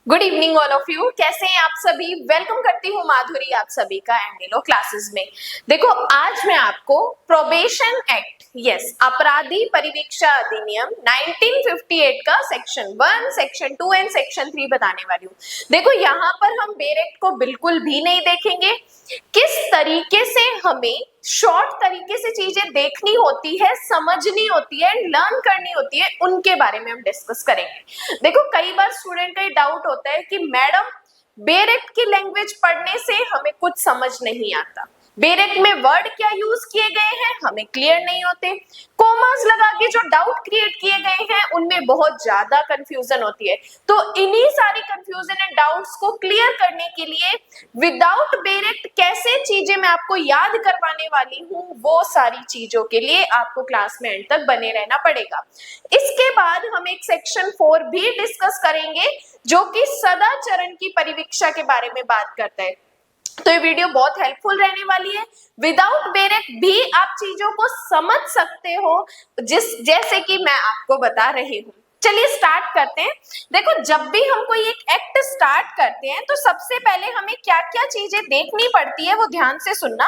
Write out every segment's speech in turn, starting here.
Good evening all of you. कैसे हैं आप सभी? वेलकम करती हूँ माधुरी आप सभी का एंडेलो क्लासेस में। देखो, आज मैं आपको प्रोबेशन एक्ट, यस, अपराधी परिवीक्षा अधिनियम 1958 का सेक्शन 1, सेक्शन 2 एंड सेक्शन 3 बताने वाली हूँ। देखो, यहाँ पर हम बेर एक्ट को बिल्कुल भी नहीं देखेंगे। किस तरीके से हमें शॉर्ट तरीके से चीजें देखनी होती है, समझनी होती है, लर्न करनी होती है, उनके बारे में हम डिस्कस करेंगे। देखो, कई बार स्टूडेंट का ये डाउट होता है कि मैडम, बेर एक्ट की लैंग्वेज पढ़ने से हमें कुछ समझ नहीं आता, बेर एक्ट में वर्ड क्या यूज किए गए हैं हमें क्लियर नहीं होते, कॉमास लगा के जो डाउट क्रिएट किए गए हैं उनमें बहुत ज्यादा कंफ्यूजन होती है। तो इन्हीं सारी कंफ्यूजन एंड डाउट्स को क्लियर करने के लिए विदाउट बेर एक्ट कैसे चीजें मैं आपको याद करवाने वाली हूँ, वो सारी चीजों के लिए आपको क्लास में एंड तक बने रहना पड़ेगा। इसके बाद हम एक सेक्शन 4 भी डिस्कस करेंगे जो कि सदाचरण की परिवीक्षा के बारे में बात करता है। तो ये वीडियो बहुत हेल्पफुल रहने वाली है। विदाउट बेर एक्ट भी आप चीजों को समझ सकते हो, जैसे कि मैं आपको बता रही हूँ। चलिए स्टार्ट करते हैं। देखो, जब भी हम कोई एक एक्ट स्टार्ट करते हैं तो सबसे पहले हमें क्या क्या चीजें देखनी पड़ती है वो ध्यान से सुनना।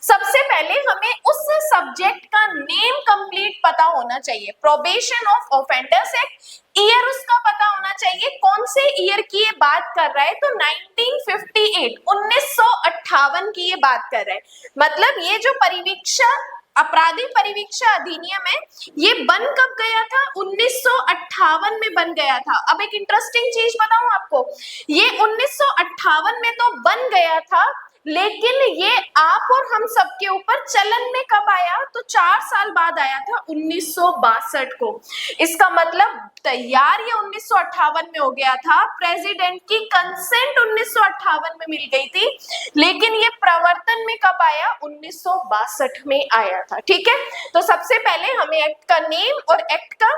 सबसे पहले हमें उस सब्जेक्ट का नेम कंप्लीट पता होना चाहिए। Probation of offenders act, year उसका पता होना चाहिए, कौन से ईयर की ये बात कर रहा है। तो 1958 1958 की ये बात कर रहा है। मतलब ये जो परिवीक्षा, अपराधी परिवीक्षा अधिनियम है, ये बन कब गया था? 1958 में बन गया था। अब एक इंटरेस्टिंग चीज बताऊं आपको, ये 1958 में तो बन गया था, लेकिन ये आप और हम सबके ऊपर चलन में कब आया? तो 4 साल बाद आया था, 1962 को। इसका मतलब तैयार ये 1958 में हो गया था, प्रेसिडेंट की कंसेंट 1958 में मिल गई थी, लेकिन ये प्रवर्तन में कब आया? 1962 में आया था। ठीक है, तो सबसे पहले हमें एक्ट का नेम और एक्ट का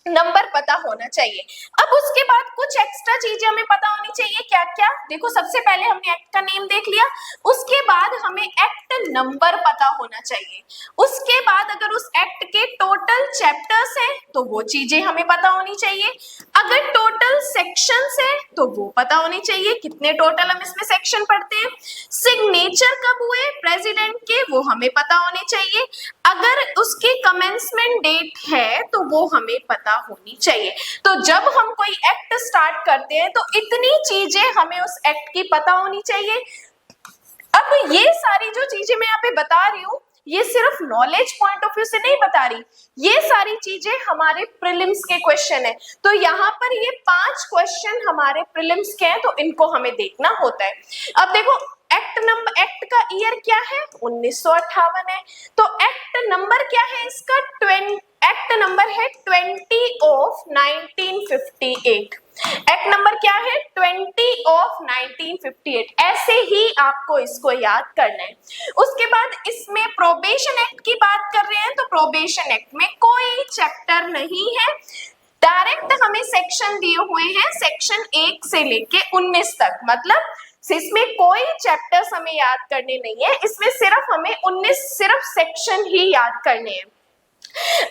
नंबर पता होना चाहिए। अब उसके बाद कुछ एक्स्ट्रा चीजें हमें पता होनी चाहिए। क्या क्या? देखो, सबसे पहले हमने एक्ट का नेम देख लिया, उसके बाद हमें एक्ट नंबर पता होना चाहिए। उसके बाद अगर उस एक्ट के टोटल चैप्टर्स हैं तो वो चीजें हमें पता होनी चाहिए। अगर टोटल सेक्शंस हैं तो वो पता होनी चाहिए, कितने टोटल हम इसमें सेक्शन पढ़ते हैं। सिग्नेचर कब हुए प्रेसिडेंट के, वो हमें पता होने चाहिए। अगर उसकी कमेंसमेंट डेट है तो वो हमें पता होनी चाहिए। तो जब हम कोई एक्ट स्टार्ट करते हैं तो इतनी चीजें हमें उस एक्ट की पता होनी चाहिए। अब ये सारी जो चीजें मैं यहाँ पे बता रही हूँ, ये सिर्फ नॉलेज पॉइंट ऑफ व्यू से नहीं बता रही, ये सारी चीजें हमारे प्रीलिम्स के क्वेश्चन है। तो यहाँ पर ये 5 क्वेश्चन हमारे प्रीलिम्स के हैं, तो इनको हमें देखना होता है। अब देखो, एक्ट का ईयर क्या है? 1958 है। तो एक्ट नंबर क्या है इसका? एक्ट नंबर है 20 ऑफ 1958। एक्ट नंबर क्या है? 20 ऑफ 1958। ऐसे ही आपको इसको याद करना है। उसके बाद इसमें प्रोबेशन एक्ट की बात कर रहे हैं, तो प्रोबेशन एक्ट में कोई चैप्टर नहीं है, डायरेक्ट हमें सेक्शन दिए हुए हैं, सेक्शन 1 से लेके 19 तक। मतलब इसमें कोई चैप्टर्स हमें याद करने नहीं है, इसमें सिर्फ हमें 19 सिर्फ सेक्शन ही याद करने हैं।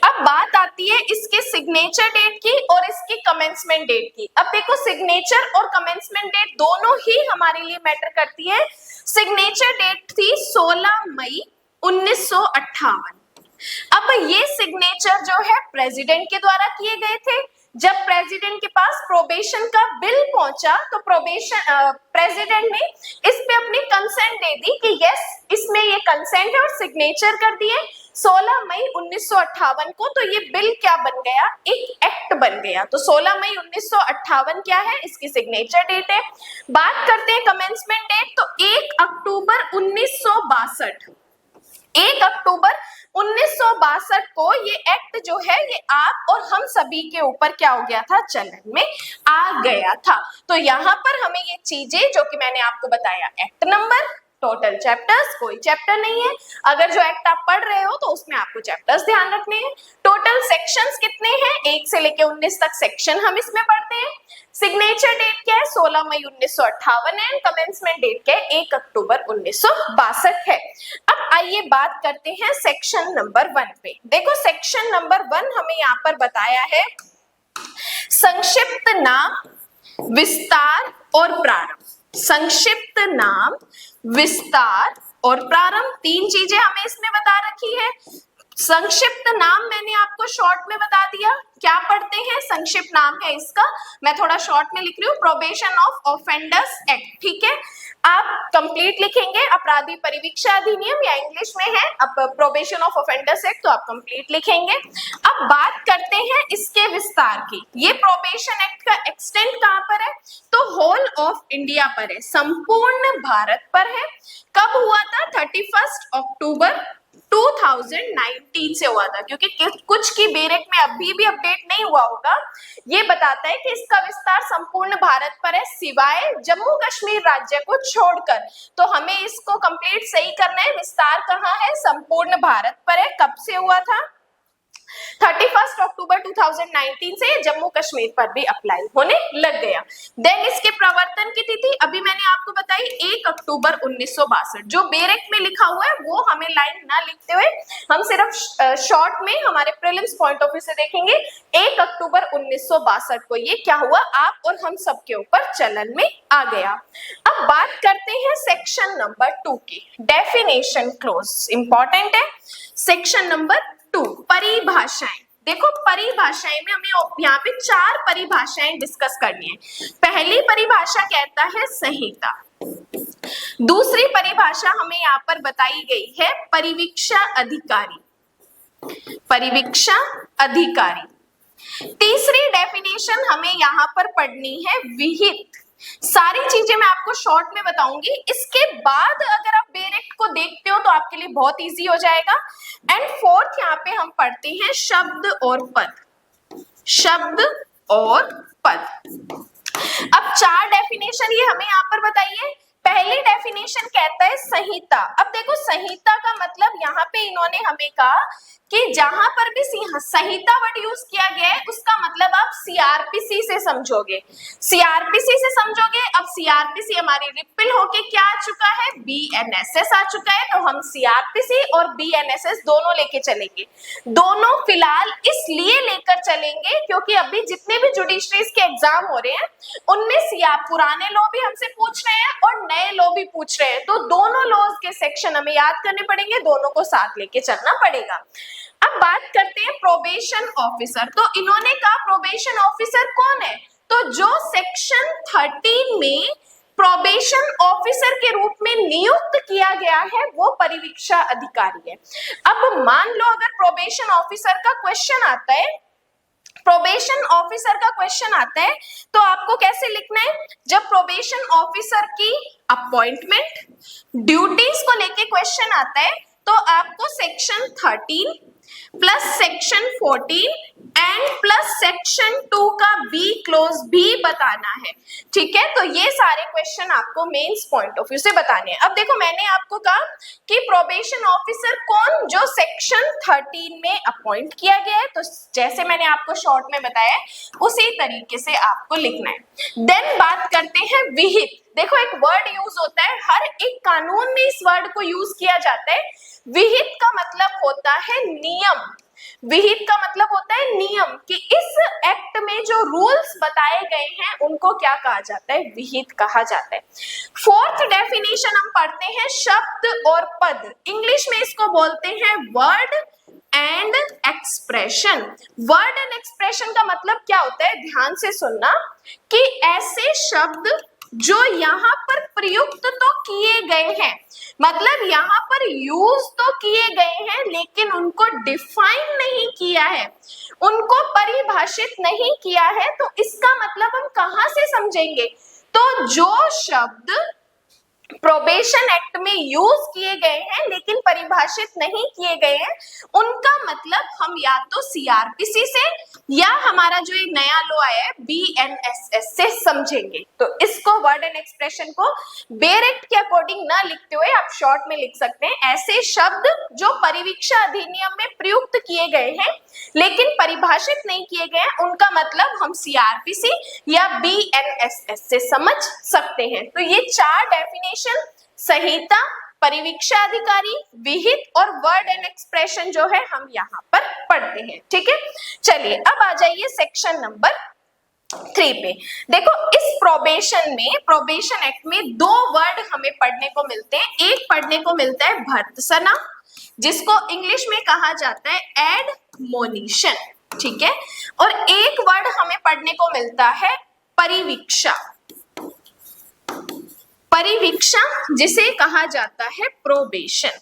अब बात आती है इसके सिग्नेचर डेट की और इसकी कमेंसमेंट डेट की। अब देखो, सिग्नेचर और कमेंसमेंट डेट दोनों ही हमारे लिए मैटर करती है। सिग्नेचर डेट थी 16 मई 1958। अब ये सिग्नेचर जो है प्रेसिडेंट के द्वारा किए गए थे। जब प्रेसिडेंट के पास प्रोबेशन का बिल पहुंचा तो प्रेसिडेंट ने इस पे अपनी कंसेंट दे दी कि यस, इसमें ये कंसेंट है, और सिग्नेचर कर दिए 16 मई 1958 को। तो ये बिल क्या बन गया? एक एक्ट बन गया। तो 16 मई 1958 क्या है? इसकी सिग्नेचर डेट है। बात करते हैं कमेंसमेंट डेट, तो 1 अक्टूबर 1962। 1 अक्टूबर 1962 को ये एक्ट जो है ये आप और हम सभी के ऊपर क्या हो गया था? चलन में आ गया था। तो यहाँ पर हमें ये चीजें जो कि मैंने आपको बताया, एक्ट नंबर, टोटल चैप्टर्स, कोई चैप्टर नहीं है। अगर जो एक्ट आप पढ़ रहे हो तो उसमें आपको चैप्टर्स ध्यान रखने हैं। टोटल सेक्शंस कितने हैं? 1 से लेके 19 तक सेक्शन हम इसमें पढ़ते हैं। सिग्नेचर डेट क्या है? 16 मई 1958 है। कमेंसमेंट डेट क्या है? 1 अक्टूबर 1962 है। अब आइए बात करते हैं सेक्शन नंबर 1 पे। देखो, सेक्शन नंबर 1 हमें यहाँ पर बताया है संक्षिप्त नाम, विस्तार और प्रारंभ, संक्षिप्त नाम, विस्तार और प्रारंभ, तीन चीजें हमें इसमें बता रखी है। संक्षिप्त नाम मैंने आपको शॉर्ट में बता दिया, क्या पढ़ते हैं, संक्षिप्त नाम है इसका, मैं थोड़ा शॉर्ट में लिख रही हूँ, प्रोबेशन ऑफ ऑफेंडर्स एक्ट, ठीक है। आप कंप्लीट लिखेंगे अपराधी परिवीक्षा अधिनियम, या इंग्लिश में है अब प्रोबेशन ऑफ ऑफेंडर्स एक्ट, तो आप कंप्लीट लिखेंगे। अब बात करते हैं इसके विस्तार की। ये प्रोबेशन एक्ट का एक्सटेंट कहां पर है, तो होल ऑफ इंडिया पर है, संपूर्ण भारत पर है। कब हुआ था, 31 अक्टूबर 2019 से हुआ था, क्योंकि कुछ की बेरेक में अभी भी अपडेट नहीं हुआ होगा। ये बताता है कि इसका विस्तार संपूर्ण भारत पर है सिवाय जम्मू कश्मीर राज्य को छोड़कर, तो हमें इसको कंप्लीट सही करना है। विस्तार कहाँ है, संपूर्ण भारत पर है। कब से हुआ था, 31 अक्टूबर 2019 से जम्मू कश्मीर पर भी अप्लाई होने लग गया। देन इसके प्रवर्तन की तिथि अभी मैंने आपको बताई 1 अक्टूबर 1962, जो बेरेक में लिखा हुआ है वो हमें लाइन ना लिखते हुए हम सिर्फ शॉर्ट में हमारे प्रीलिम्स पॉइंट ऑफ व्यू से देखेंगे। 1 अक्टूबर 1962 को ये क्या हुआ, आप और हम सबके ऊपर चलन में आ गया। अब बात करते हैं सेक्शन नंबर 2 की, डेफिनेशन क्लोज इंपॉर्टेंट है। सेक्शन नंबर 2, परिभाषाएं। देखो परिभाषाएं में हमें यहाँ पे 4 परिभाषाएं डिस्कस करनी है। पहली परिभाषा कहता है संहिता, दूसरी परिभाषा हमें यहाँ पर बताई गई है परिवीक्षा अधिकारी, परिवीक्षा अधिकारी। तीसरी डेफिनेशन हमें यहाँ पर पढ़नी है विहित। सारी चीजें मैं आपको शॉर्ट में बताऊंगी, इसके बाद अगर आप डायरेक्ट को देखते हो तो आपके लिए बहुत इजी हो जाएगा। एंड फोर्थ यहाँ पे हम पढ़ते हैं शब्द और पद, शब्द और पद। अब 4 डेफिनेशन ये हमें यहाँ पर बताइए। पहली डेफिनेशन कहता है संहिता। अब देखो संहिता का मतलब यहाँ पे इन्होंने हमें कहा कि जहां पर भी संहिता वर्ड यूज किया गया है उसका मतलब आप सीआरपीसी से समझोगे, सीआरपीसी से समझोगे। अब सीआरपीसी हमारी रिपील होके क्या आ चुका है, बीएनएसएस आ चुका है, तो हम सीआरपीसी और बीएनएसएस दोनों लेके चलेंगे। दोनों फिलहाल इसलिए लेकर चलेंगे क्योंकि अभी जितने भी जुडिशरीज के एग्जाम हो रहे हैं उनमें पुराने लॉ भी हमसे पूछ रहे हैं और नए लॉ भी पूछ रहे हैं, तो दोनों लॉज के सेक्शन हमें याद करने पड़ेंगे, दोनों को साथ लेके चलना पड़ेगा। अब बात करते हैं प्रोबेशन ऑफिसर। तो इन्होंने कहा प्रोबेशन ऑफिसर कौन है, तो जो सेक्शन 13 में प्रोबेशन ऑफिसर के रूप में नियुक्त किया गया है वो परिवीक्षा अधिकारी है। अब मान लो अगर प्रोबेशन ऑफिसर का क्वेश्चन आता है, प्रोबेशन ऑफिसर का क्वेश्चन आता है तो आपको कैसे लिखना है, जब प्रोबेशन ऑफिसर की अपॉइंटमेंट ड्यूटीज को लेके क्वेश्चन आता है तो आपको section 13 plus section 14 and plus section 2 का बी क्लोज भी बताना है, ठीक है। तो ये सारे क्वेश्चन आपको मेंस पॉइंट ऑफ व्यू से बताने हैं। अब देखो मैंने आपको कहा कि प्रोबेशन ऑफिसर कौन, जो सेक्शन 13 में अपॉइंट किया गया है, तो जैसे मैंने आपको शॉर्ट में बताया उसी तरीके से आपको लिखना है। देन बात करते हैं विहित। देखो एक वर्ड यूज होता है, हर एक कानून में इस वर्ड को यूज किया जाता है। विहित का मतलब होता है नियम, विहित का मतलब होता है नियम, कि इस एक्ट में जो रूल्स बताए गए हैं उनको क्या कहा जाता है, विहित कहा जाता है। फोर्थ डेफिनेशन हम पढ़ते हैं शब्द और पद, इंग्लिश में इसको बोलते हैं word and expression. Word and expression का मतलब क्या होता है, ध्यान से सुनना, कि ऐसे शब्द जो यहाँ पर प्रयुक्त तो किए गए हैं, मतलब यहाँ पर यूज तो किए गए हैं लेकिन उनको डिफाइन नहीं किया है, उनको परिभाषित नहीं किया है, तो इसका मतलब हम कहाँ से समझेंगे, तो जो शब्द प्रोबेशन एक्ट में यूज किए गए हैं लेकिन परिभाषित नहीं किए गए हैं उनका मतलब हम या तो सीआरपीसी से या हमारा जो एक नया लॉ आया है बीएनएसएस से समझेंगे। तो इसको वर्ड एंड एक्सप्रेशन को बेयर एक्ट के अकॉर्डिंग ना लिखते हुए आप शॉर्ट में लिख सकते हैं ऐसे शब्द जो परिवीक्षा अधिनियम में प्रयुक्त किए गए हैं लेकिन परिभाषित नहीं किए गए हैं, उनका मतलब हम सीआरपीसी या बीएनएसएस से समझ सकते हैं। तो ये 4 डेफिनेशन संहिता, परिवीक्षा अधिकारी, विहित और वर्ड एंड एक्सप्रेशन जो है हम यहाँ पर पढ़ते हैं, ठीक है। चलिए अब आ जाइए सेक्शन नंबर 3 पे। देखो इस प्रोबेशन एक्ट में 2 वर्ड हमें पढ़ने को मिलते हैं। एक पढ़ने को मिलता है भर्त्सना, जिसको इंग्लिश में कहा जाता है एडमोनिशन, ठीक है, और एक वर्ड हमें पढ़ने को मिलता है परिवीक्षा, जिसे कहा जाता है प्रोबेशन।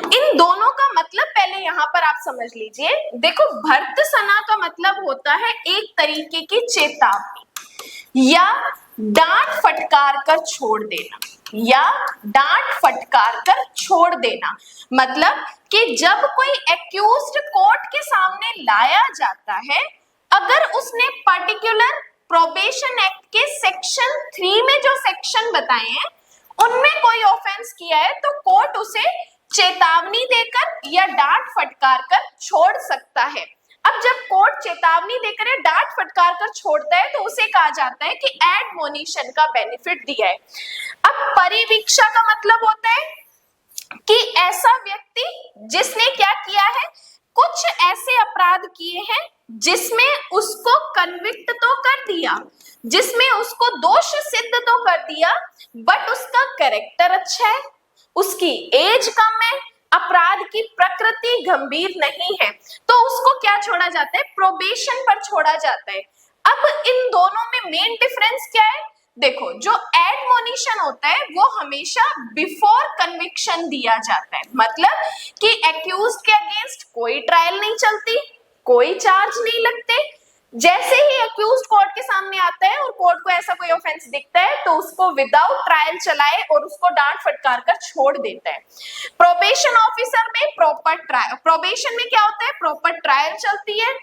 इन दोनों का मतलब पहले यहां पर आप समझ लीजिए। देखो भर्त्सना का मतलब होता है एक तरीके की चेतावनी या डांट फटकार कर छोड़ देना, मतलब कि जब कोई एक्यूज्ड कोर्ट के सामने लाया जाता है, अगर उसने पर्टिकुलर प्रोबेशन एक्ट के सेक्शन 3 में जो सेक्शन बताए हैं उनमें कोई ऑफेंस किया है, तो कोर्ट उसे चेतावनी देकर या डांट फटकार कर छोड़ सकता है। अब जब कोर्ट चेतावनी देकर या डांट फटकार कर छोड़ता है तो उसे कहा जाता है कि एडमोनिशन का बेनिफिट दिया है। अब परिवीक्षा का मतलब होता है कि ऐसा व्यक्ति जिसने क्या किया है, कुछ ऐसे अपराध किए हैं जिसमें उसको कन्विक्ट तो कर दिया, जिसमें उसको दोष सिद्ध तो कर दिया, बट उसका कैरेक्टर अच्छा है, उसकी एज कम है, अपराध की प्रकृति गंभीर नहीं है, तो उसको क्या छोड़ा जाता है, प्रोबेशन पर छोड़ा जाता है। अब इन दोनों में मेन डिफरेंस क्या है? देखो जो एडमोनिशन होता है वो हमेशा बिफोर कन्विक्शन दिया जाता है, मतलब कि एक्यूज्ड के अगेंस्ट कोई ट्रायल नहीं चलती, कोई चार्ज नहीं लगते। जैसे ही एक्यूज्ड कोर्ट के सामने आता है और कोर्ट को ऐसा कोई ऑफेंस दिखता है तो उसको विदाउट ट्रायल चलाए और उसको डांट फटकार कर छोड़ देता है। प्रोबेशन ऑफिसर में प्रॉपर ट्रायल, प्रोबेशन में क्या होता है, प्रॉपर ट्रायल चलती है,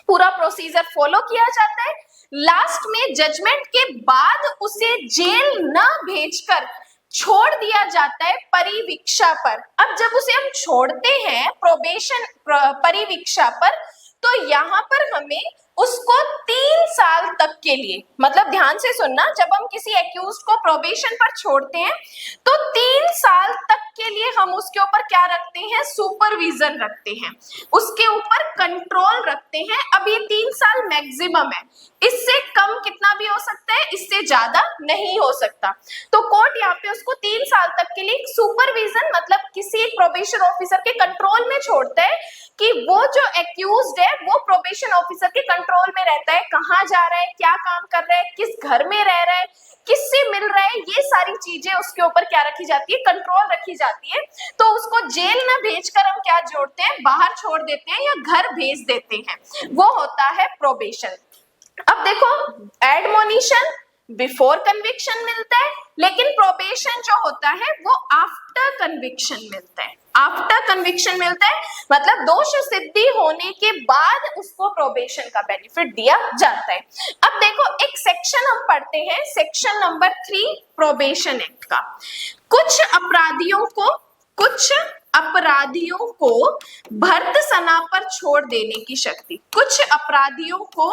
पूरा प्रोसीजर फॉलो किया जाता है, लास्ट में जजमेंट के बाद उसे जेल न भेजकर छोड़ दिया जाता है परिवीक्षा पर। अब जब उसे हम छोड़ते हैं प्रोबेशन परिवीक्षा पर, तो यहाँ पर हमें उसको 3 साल तक के लिए, मतलब ध्यान से सुनना, जब हम किसी एक्यूज्ड को प्रोबेशन पर छोड़ते हैं तो 3 साल तक के लिए हम उसके ऊपर क्या रखते हैं, सुपरविजन रखते हैं, उसके ऊपर कंट्रोल रखते हैं। अब ये 3 साल मैक्सिमम है, इससे कम कितना भी हो सकता है, इससे ज्यादा नहीं हो सकता। तो कोर्ट यहाँ पे उसको 3 साल तक के लिए सुपरविजन, मतलब किसी एक प्रोबेशन ऑफिसर के कंट्रोल में छोड़ता है कि वो जो एक्यूज्ड है वो प्रोबेशन ऑफिसर के कंट्रोल में रहता है, कहाँ जा रहा है, क्या काम कर रहा है, किस घर में रह रहा है, किससे मिल रहा है, ये सारी चीजें उसके ऊपर क्या रखी जाती है, कंट्रोल रखी जाती है। तो उसको जेल न भेजकर हम क्या जोड़ते हैं, बाहर छोड़ देते हैं या घर भेज देते हैं, वो होता है प्रोबेशन। अब देखो एडमोनिशन बिफोर कन्विक्शन मिलता है, लेकिन प्रोबेशन जो होता है वो आफ्टर कन्विक्शन मिलता है, आफ्टर कन्विक्शन मिलता है, मतलब दोष सिद्धि होने के बाद उसको प्रोबेशन का बेनिफिट दिया जाता है। अब देखो एक सेक्शन हम पढ़ते हैं, सेक्शन नंबर 3 प्रोबेशन एक्ट का। कुछ अपराधियों को भर्त्सना पर छोड़ देने की शक्ति, कुछ अपराधियों को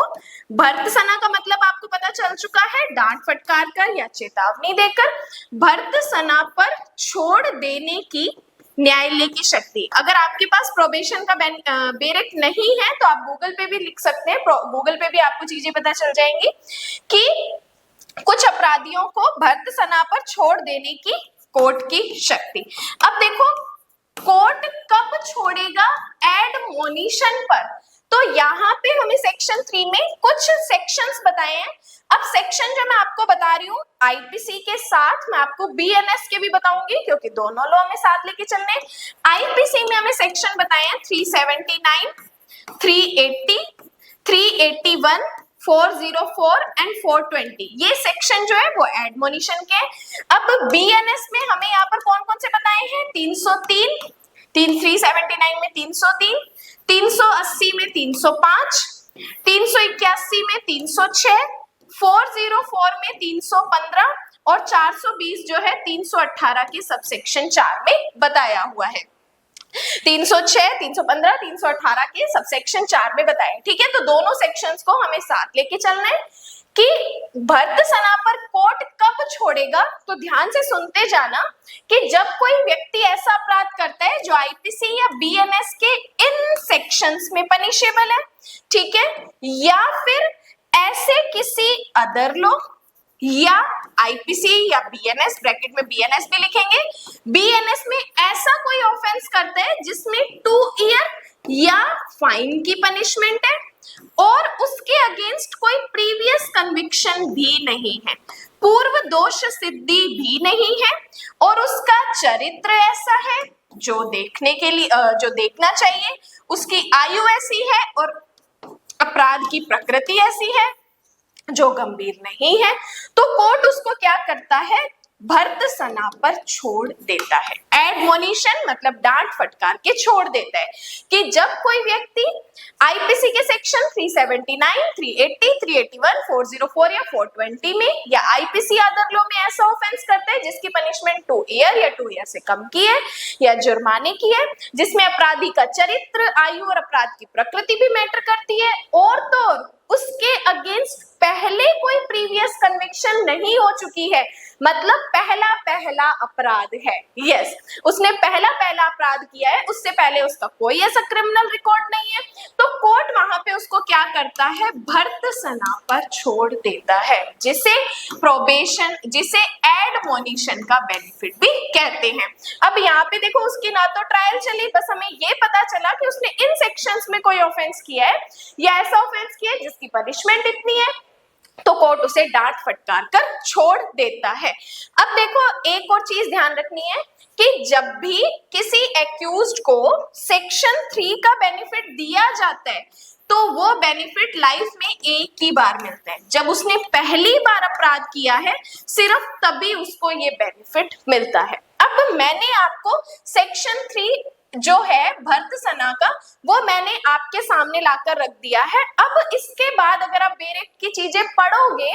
भर्त्सना का मतलब आपको पता चल चुका है, डांट फटकार कर या चेतावनी देकर भर्त्सना पर छोड़ देने की न्यायालय की शक्ति। अगर आपके पास प्रोबेशन का बेरेक्ट नहीं है तो आप गूगल पे भी लिख सकते हैं, गूगल पे भी आपको चीजें पता चल जाएंगी कि कुछ अपराधियों को भर्त्सना पर छोड़ देने की कोर्ट की शक्ति। अब देखो कोर्ट कब छोड़ेगा, एडमोनिशन पर। तो यहाँ पे हमें सेक्शन 3 में कुछ सेक्शंस बताए हैं। अब सेक्शन जो मैं आपको बता रही हूँ आईपीसी के साथ मैं आपको बीएनएस के भी बताऊंगी, क्योंकि दोनों लॉ में साथ लेके चलने हैं। आईपीसी में हमें सेक्शन बताए हैं 379, 380, 381, 404 एंड 420। ये सेक्शन जो है वो एडमोनिशन के। अब बीएनएस में हमें यहाँ पर कौन कौन से बताए हैं, 303, 379 में 303, 380 में 305, 381 में 306, 404 में 315 और 420 जो है 318 के सबसेक्शन 4 में बताया हुआ है। 306, 315, 318 के सबसेक्शन 4 में बताए, ठीक है। तो दोनों सेक्शंस को हमें साथ लेके चलना है कि भर्त्सना पर कोर्ट कब छोड़ेगा। तो ध्यान से सुनते जाना कि जब कोई व्यक्ति ऐसा अपराध करता है जो आईपीसी या बीएनएस के इन सेक्शंस में पनिशेबल है, ठीक है, या फिर ऐसे किसी अदर लॉ या आईपीसी या बीएनएस, ब्रैकेट में बीएनएस भी लिखेंगे, बीएनएस में ऐसा कोई ऑफेंस करता है जिसमें 2 ईयर या फाइन की पनिशमेंट है और उसके अगेंस्ट कोई प्रीवियस कन्विक्शन भी नहीं है, पूर्व दोष सिद्धि भी नहीं है और उसका चरित्र ऐसा है जो देखने के लिए जो देखना चाहिए, उसकी आयु ऐसी है और अपराध की प्रकृति ऐसी है जो गंभीर नहीं है, तो कोर्ट उसको क्या करता है, भर्त्सना पर छोड़ देता है। एडमोनिशन मतलब डांट फटकार के छोड़ देता है कि जब कोई व्यक्ति आईपीसी के सेक्शन 379, 380, 381, 404 या 420 में या आईपीसी अदर लॉ में ऐसा ऑफेंस करता है जिसकी पनिशमेंट 2 ईयर या 2 ईयर से कम की है या जुर्माने की है, जिसमें अपराधी का चरित्र, आयु और अपराध की प्रकृति भी मैटर करती है और तो उसके अगेंस्ट पहले कोई प्रीवियस कन्विक्शन नहीं हो चुकी है, मतलब पहला अपराध है। यस, उसने पहला अपराध किया है, उससे पहले उसका कोई ऐसा क्रिमिनल रिकॉर्ड नहीं है, तो कोर्ट वहां पे उसको क्या करता है, भर्त्सना पर छोड़ देता है, जिसे प्रोबेशन, जिसे एडमोनिशन का बेनिफिट भी कहते हैं। अब यहाँ पे देखो उसकी ना तो ट्रायल चली, बस हमें ये पता चला कि उसने इन सेक्शंस में कोई ऑफेंस किया है या ऐसा ऑफेंस किया है जिसकी पनिशमेंट इतनी है, तो कोर्ट उसे डांट फटकार कर छोड़ देता है। अब देखो एक और चीज ध्यान रखनी है कि जब भी किसी एक्यूज्ड को सेक्शन 3 का बेनिफिट दिया जाता है तो वो बेनिफिट लाइफ में एक ही बार मिलता है, जब उसने पहली बार अपराध किया है सिर्फ तभी उसको ये बेनिफिट मिलता है। अब मैंने आपको सेक्शन 3 जो है भर्त्सना का, वो मैंने आपके सामने लाकर रख दिया है। अब इसके बाद अगर आप बेरेक्ट की चीजें पढ़ोगे,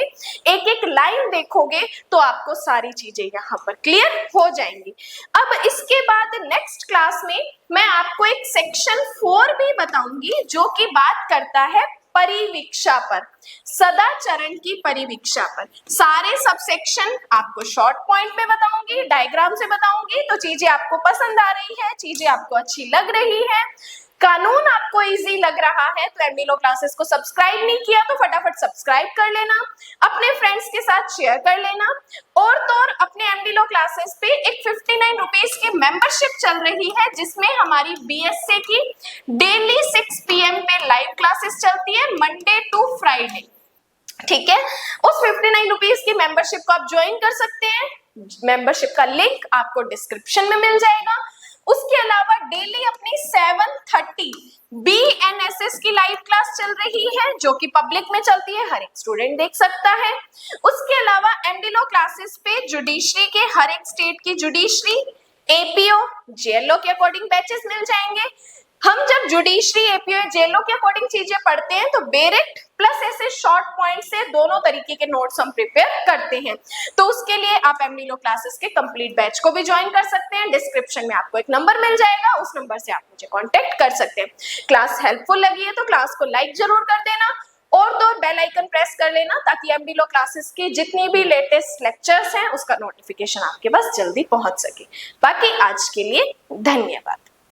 एक एक लाइन देखोगे, तो आपको सारी चीजें यहाँ पर क्लियर हो जाएंगी। अब इसके बाद नेक्स्ट क्लास में मैं आपको एक सेक्शन 4 भी बताऊंगी जो कि बात करता है परिवीक्षा पर, सदाचरण की परिवीक्षा पर। सारे सबसेक्शन आपको शॉर्ट पॉइंट में बताऊंगी, डायग्राम से बताऊंगी, तो चीजें आपको पसंद आ रही है, चीजें आपको अच्छी लग रही है, कानून आपको इजी लग रहा है, तो एमडी लॉ क्लासेस को सब्सक्राइब नहीं किया तो फटाफट सब्सक्राइब कर लेना, अपने फ्रेंड्स के साथ शेयर कर लेना, और तो और अपने एमडी लॉ क्लासेस पे एक 59 रुपीज की मेंबरशिप चल रही है जिसमें हमारी बीएससी की डेली 6 PM पे लाइव क्लासेस चलती है, मंडे टू फ्राइडे। ठीक है, उस 59 रुपीज की मेंबरशिप को आप ज्वाइन कर सकते हैं, मेंबरशिप का लिंक आपको डिस्क्रिप्शन में मिल जाएगा। उसके अलावा डेली अपनी 7:30 BNSS की लाइव क्लास चल रही है जो कि पब्लिक में चलती है, हर एक स्टूडेंट देख सकता है। उसके अलावा एमडी लॉ क्लासेस पे जुडिशरी के हर एक स्टेट की जुडिशरी, एपीओ, जेएलओ के अकॉर्डिंग बैचेस मिल जाएंगे। हम जब जुडिशरी, एपीओ, जेएलओ के अकॉर्डिंग चीजें पढ़ते हैं तो बेरेक्ट प्लस ऐसे शॉर्ट पॉइंट से दोनों तरीके के नोट्स हम प्रिपेयर करते हैं, तो उसके लिए आप एमडी लॉ क्लासेस के कंप्लीट बैच को भी ज्वाइन कर सकते हैं। डिस्क्रिप्शन में आपको एक नंबर मिल जाएगा, उस नंबर से आप मुझे कांटेक्ट कर सकते हैं। क्लास हेल्पफुल लगी है तो क्लास को लाइक जरूर कर देना और तो बेल आइकन प्रेस कर लेना ताकि एमडी लॉ क्लासेस की जितनी भी लेटेस्ट लेक्चर्स हैं उसका नोटिफिकेशन आपके पास जल्दी पहुंच सके। बाकी आज के लिए धन्यवाद।